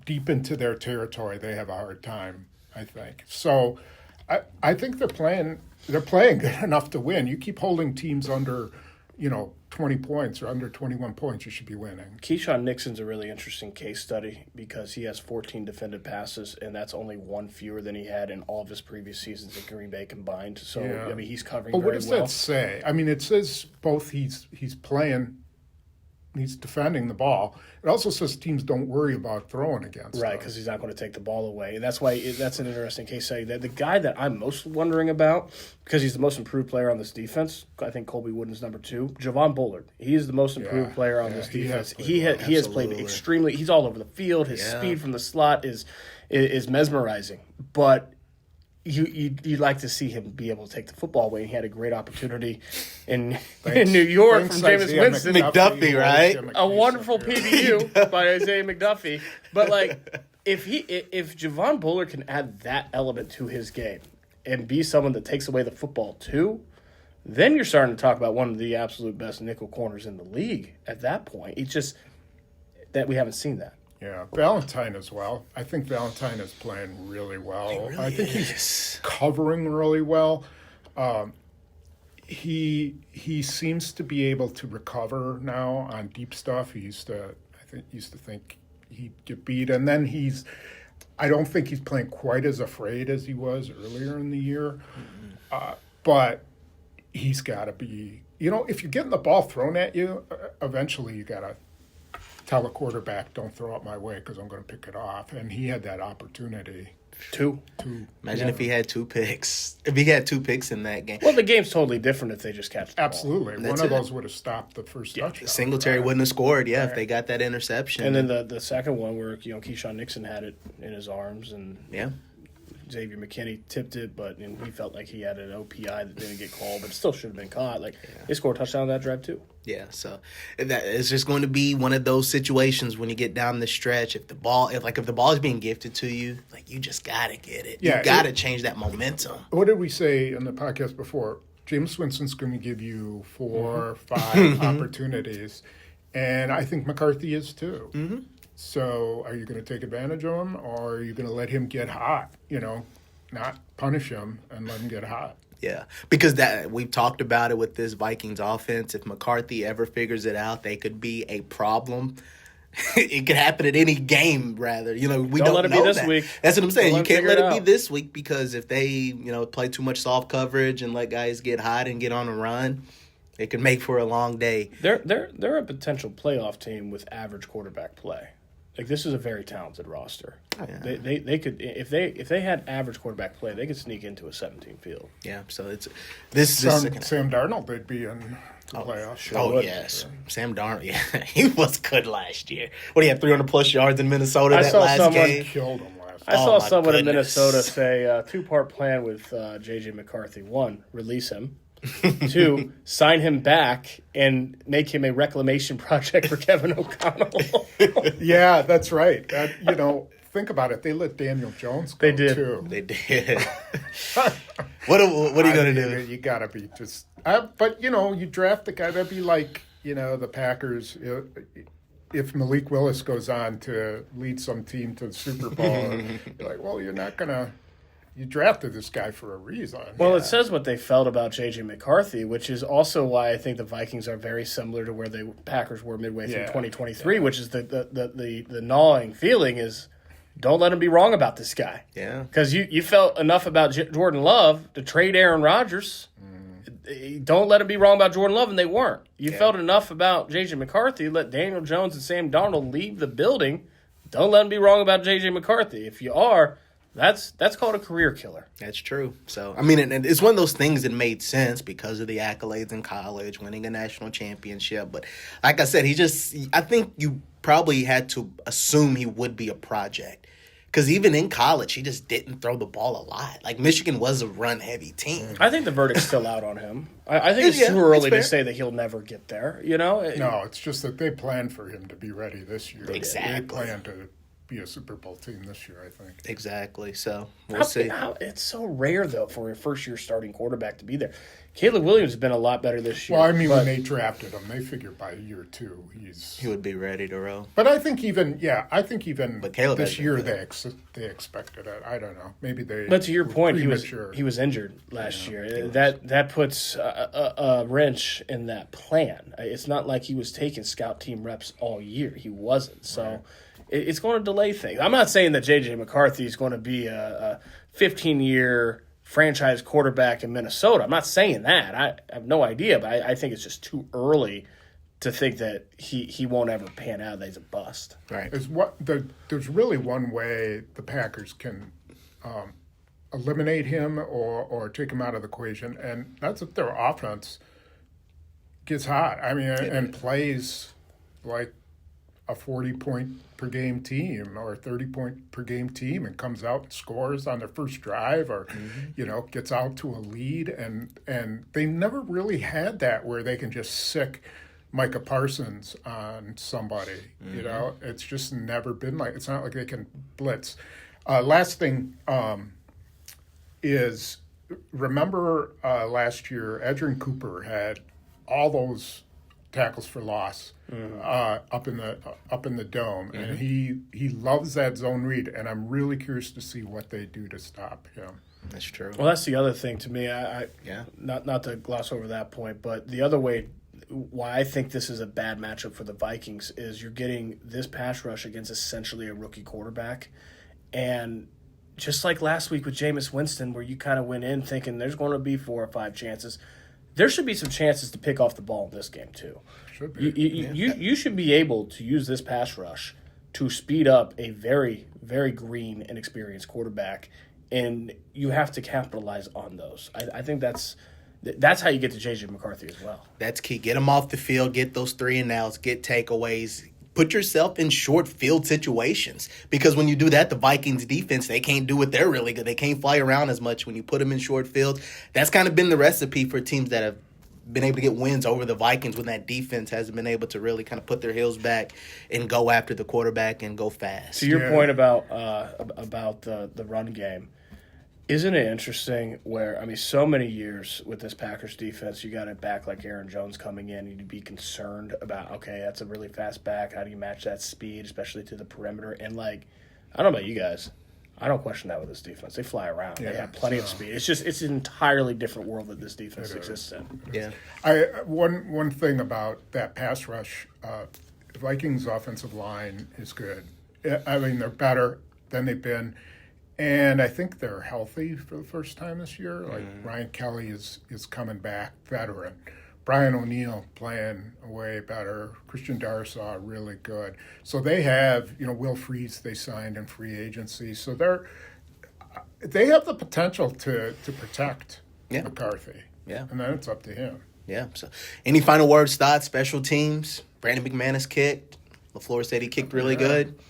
deep into their territory, they have a hard time, I think. So I think they're playing good enough to win. You keep holding teams under 20 points or under 21 points, you should be winning. Keyshawn Nixon's a really interesting case study because he has 14 defended passes, and that's only one fewer than he had in all of his previous seasons at Green Bay combined. So, Yeah. I mean, he's covering But very what does well. that say? I mean, it says both he's playing, he's defending the ball. It also says teams don't worry about throwing against Right, him. because he's not going to take the ball away. And that's why that's an interesting case study. That the guy that I'm most wondering about, because he's the most improved player on this defense, I think Colby Wooden's number 2, Javon Bullard. He is the most improved player on this defense. He has played extremely – he's all over the field. His speed from the slot is mesmerizing. But you'd like to see him be able to take the football away. He had a great opportunity in New York from Jameis Winston. McDuffie, right? A wonderful PBU by Isaiah McDuffie. But, like, if Javon Bullard can add that element to his game and be someone that takes away the football too, then you're starting to talk about one of the absolute best nickel corners in the league at that point. It's just that we haven't seen that. Yeah, Valentine as well. I think Valentine is playing really well. I think he's covering really well. He seems to be able to recover now on deep stuff. He used to think he'd get beat, and then I don't think he's playing quite as afraid as he was earlier in the year. But he's got to be. If you're getting the ball thrown at you, eventually you got to tell a quarterback, don't throw it my way because I'm going to pick it off. And he had that opportunity. Two. Imagine if he had 2 picks. If he had 2 picks in that game. Well, the game's totally different if they just catch the ball. Absolutely. One of those would have stopped the first touchdown. Singletary wouldn't have scored, if they got that interception. And then the second one where Keyshawn Nixon had it in his arms and Xavier McKinney tipped it, but he felt like he had an OPI that didn't get called, but it still should have been caught. They scored a touchdown on that drive too. Yeah, so that it's just going to be one of those situations when you get down the stretch. If the ball is being gifted to you, you just gotta get it. Yeah, you gotta change that momentum. What did we say in the podcast before? Jameis Winston's going to give you 4 or 5 opportunities, and I think McCarthy is too. Mm-hmm. So are you going to take advantage of him, or are you going to let him get hot? Not punish him and let him get hot. Yeah, because we've talked about it with this Vikings offense. If McCarthy ever figures it out, they could be a problem. It could happen at any game, rather. We don't let it know be this that. week. That's what I'm saying. You can't let it be out. this week because if they, play too much soft coverage and let guys get hot and get on a run, it could make for a long day. They're a potential playoff team with average quarterback play. This is a very talented roster. Oh, yeah. They could if they had average quarterback play, they could sneak into a 17 field. Yeah, so it's Sam Darnold, they'd be in the playoffs. Sure yes. Sam Darnold, he was good last year. He had 300-plus yards in Minnesota last game? Killed him last I saw my someone in goodness. Minnesota say 2-part plan with J.J. McCarthy. 1, release him. 2, sign him back and make him a reclamation project for Kevin O'Connell. Yeah, that's right. Think about it. They let Daniel Jones go, They did. too. They did. What are you going to do? You got to be just but, you draft the guy. That'd be like, the Packers. If Malik Willis goes on to lead some team to the Super Bowl, you're like, well, you're not going to. You drafted this guy for a reason. Well, it says what they felt about J.J. McCarthy, which is also why I think the Vikings are very similar to where the Packers were midway through 2023, which is the gnawing feeling is don't let him be wrong about this guy. Yeah. Because you felt enough about Jordan Love to trade Aaron Rodgers. don't let him be wrong about Jordan Love, and they weren't. You felt enough about J.J. McCarthy, let Daniel Jones and Sam Darnold leave the building. Don't let him be wrong about J.J. McCarthy. If you are, that's called a career killer. That's true. So, I mean, and it's one of those things that made sense because of the accolades in college, winning a national championship. But like I said, I think you probably had to assume he would be a project. Because even in college, he just didn't throw the ball a lot. Like, Michigan was a run-heavy team. I think the verdict's still out on him. I think it's too early to say that he'll never get there, you know? No, it's just that they plan for him to be ready this year. Exactly. They plan to be a Super Bowl team this year, I think. Exactly. So, we'll see. It's so rare, though, for a first-year starting quarterback to be there. Caleb Williams has been a lot better this year. Well, I mean, when they drafted him, they figured by year 2 he would be ready to roll. But I think even But Caleb this year they expected it. I don't know. Maybe they. But to your point, he was injured last year. That puts a wrench in that plan. It's not like he was taking scout team reps all year. He wasn't. So. Right. It's going to delay things. I'm not saying that J.J. McCarthy is going to be a 15-year franchise quarterback in Minnesota. I'm not saying that. I have no idea, but I think it's just too early to think that he won't ever pan out, that he's a bust. Right. There's really one way the Packers can eliminate him or take him out of the equation, and that's if their offense gets hot. I mean, and plays like a 40-point-per-game team or a 30-point-per-game team and comes out and scores on their first drive or, gets out to a lead. And they never really had that where they can just sick Micah Parsons on somebody. It's just never been like – it's not like they can blitz. Last thing is remember last year Adrian Cooper had all those – tackles for loss up in the dome, and he loves that zone read, and I'm really curious to see what they do to stop him. That's true. Well, that's the other thing to me. Not to gloss over that point, but the other way why I think this is a bad matchup for the Vikings is you're getting this pass rush against essentially a rookie quarterback, and just like last week with Jameis Winston, where you kind of went in thinking there's going to be 4 or 5 chances. There should be some chances to pick off the ball in this game, too. Should be. You should be able to use this pass rush to speed up a very, very green and experienced quarterback, and you have to capitalize on those. I think that's how you get to J.J. McCarthy as well. That's key. Get him off the field, get those 3 and outs, get takeaways. Put yourself in short field situations because when you do that, the Vikings defense, they can't do what they're really good. They can't fly around as much when you put them in short field. That's kind of been the recipe for teams that have been able to get wins over the Vikings when that defense hasn't been able to really kind of put their heels back and go after the quarterback and go fast. To your point about the run game, isn't it interesting where, I mean, so many years with this Packers defense, you got a back like Aaron Jones coming in, you'd be concerned about, okay, that's a really fast back. How do you match that speed, especially to the perimeter? And, like, I don't know about you guys. I don't question that with this defense. They fly around. They have plenty of speed. It's an entirely different world that this defense exists in. Yeah. One thing about that pass rush, the Vikings' offensive line is good. I mean, they're better than they've been. And I think they're healthy for the first time this year. Like Ryan Kelly is coming back, veteran. Brian O'Neill playing way better. Christian Darrisaw really good. So they have, Will Freeze they signed in free agency. So they have the potential to protect McCarthy. Yeah. And then it's up to him. Yeah. So any final words, thoughts, special teams? Brandon McManus kicked. LaFleur said he kicked really good.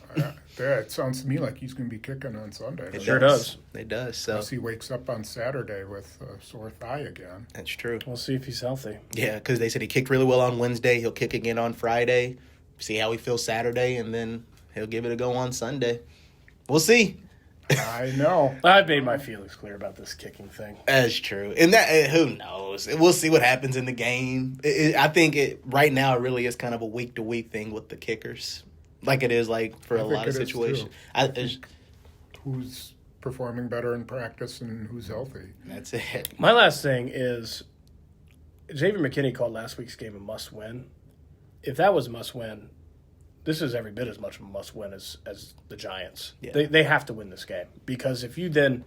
Yeah, it sounds to me like he's going to be kicking on Sunday. It sure does. It does. So unless he wakes up on Saturday with a sore thigh again. That's true. We'll see if he's healthy. Yeah, because they said he kicked really well on Wednesday. He'll kick again on Friday. See how he feels Saturday, and then he'll give it a go on Sunday. We'll see. I know. I've made my feelings clear about this kicking thing. That's true. And that who knows? We'll see what happens in the game. I think right now it really is kind of a week-to-week thing with the kickers. Like it is like for a lot of situations. Who's performing better in practice and who's healthy. That's it. My last thing is Xavier McKinney called last week's game a must-win. If that was a must-win, this is every bit as much of a must-win as the Giants. Yeah. They have to win this game because if you then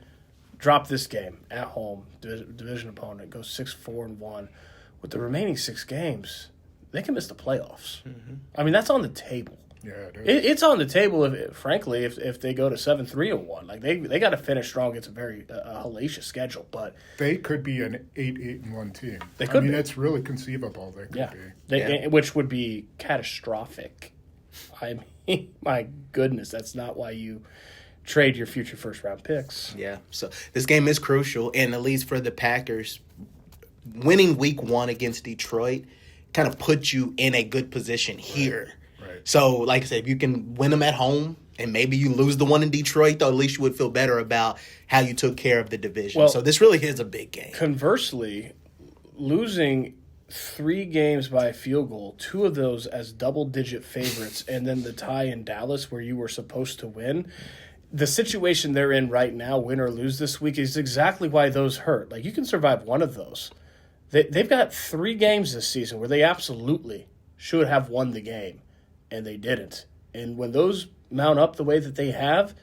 drop this game at home, division opponent, goes 6-4-1. With the remaining 6 games, they can miss the playoffs. Mm-hmm. I mean, that's on the table. Yeah, it is. It's on the table, if they go to 7-3-1. Like, they got to finish strong. It's a very hellacious schedule, but they could be an 8-1 team. They could be. It's really conceivable they could be. Which would be catastrophic. I mean, my goodness, that's not why you trade your future first-round picks. Yeah, so this game is crucial, and at least for the Packers, winning week 1 against Detroit kind of puts you in a good position here. Right. So, like I said, if you can win them at home, and maybe you lose the one in Detroit, though, at least you would feel better about how you took care of the division. Well, so this really is a big game. Conversely, losing 3 games by a field goal, 2 of those as double-digit favorites, and then the tie in Dallas where you were supposed to win, the situation they're in right now, win or lose this week, is exactly why those hurt. Like, you can survive one of those. They've got 3 games this season where they absolutely should have won the game, and they didn't. And when those mount up the way that they have,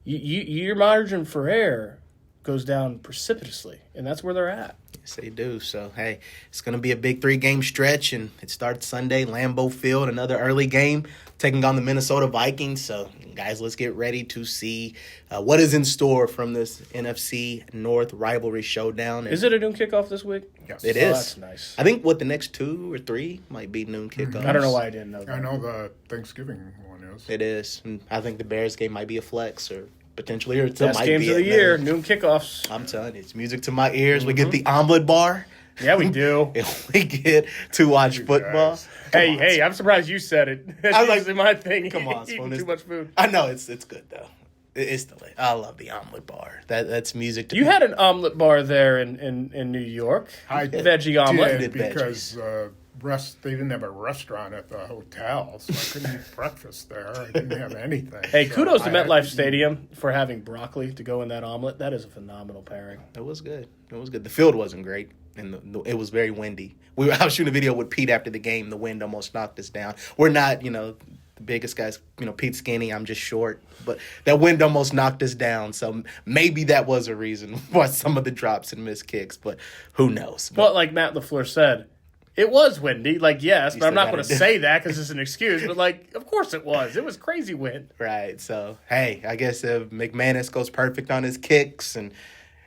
your margin for error goes down precipitously, and that's where they're at. Yes, they do. So, hey, it's going to be a big 3-game stretch, and it starts Sunday, Lambeau Field, another early game, taking on the Minnesota Vikings. So, guys, let's get ready to see what is in store from this NFC North rivalry showdown. Is it a noon kickoff this week? Yes. It is. That's nice. I think, the next 2 or 3 might be noon kickoffs. I don't know why I didn't know that. I know the Thanksgiving one is. It is. And I think the Bears game might be a flex or potentially, or it Best might games be of the at year, noon. noon kickoffs. I'm telling you, it's music to my ears. We get the omelet bar. Yeah, we do. And we get to watch football. guys. Hey, I'm surprised you said it. That's I was like, usually my thing. come on, Eating Spoon, too much food. I know it's good though. It's delicious. I love the omelet bar. That's music to You me. had an omelet bar there in New York. I Veggie omelet. did Veggies. because they didn't have a restaurant at the hotel, so I couldn't eat breakfast there. I didn't have anything. Hey, So kudos to I had MetLife eat- Stadium for having broccoli to go in that omelet. That is a phenomenal pairing. It was good. It was good. The field wasn't great, and it was very windy. I was shooting a video with Pete after the game. The wind almost knocked us down. We're not, the biggest guys. Pete's skinny. I'm just short. But that wind almost knocked us down. So maybe that was a reason why some of the drops and missed kicks. But who knows? But like Matt LaFleur said, it was windy. Like, yes, but I'm not still going to gotta say that because it's an excuse. But, like, of course it was. It was crazy wind. Right. So, hey, I guess if McManus goes perfect on his kicks and,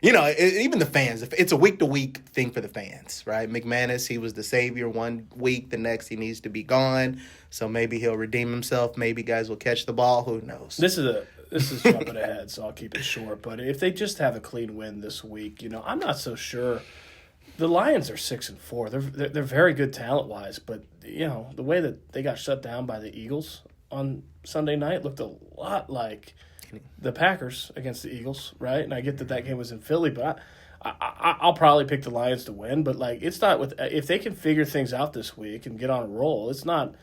even the fans, it's a week-to-week thing for the fans, right? McManus, he was the savior one week. The next, he needs to be gone. So maybe he'll redeem himself. Maybe guys will catch the ball. Who knows? This is jumping ahead, so I'll keep it short. But if they just have a clean win this week, I'm not so sure. The Lions are 6-4. They're very good talent-wise, but the way that they got shut down by the Eagles on Sunday night looked a lot like the Packers against the Eagles, right? And I get that game was in Philly, but I'll probably pick the Lions to win. But it's not if they can figure things out this week and get on a roll, it's not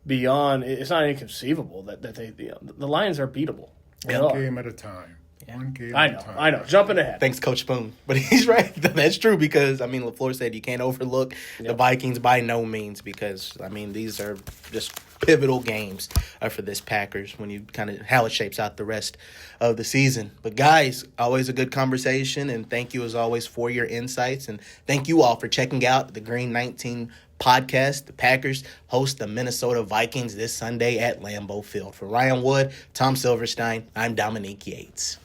inconceivable that the Lions are beatable. One game at a time. One game I at know, a time. I know. Jumping ahead. Thanks, Coach Spoon. But he's right. That's true because, LaFleur said you can't overlook the Vikings by no means because, these are just pivotal games for this Packers when you kind of how it shapes out the rest of the season. But, guys, always a good conversation, and thank you as always for your insights. And thank you all for checking out the Green 19 podcast. The Packers host the Minnesota Vikings this Sunday at Lambeau Field. For Ryan Wood, Tom Silverstein, I'm Dominique Yates.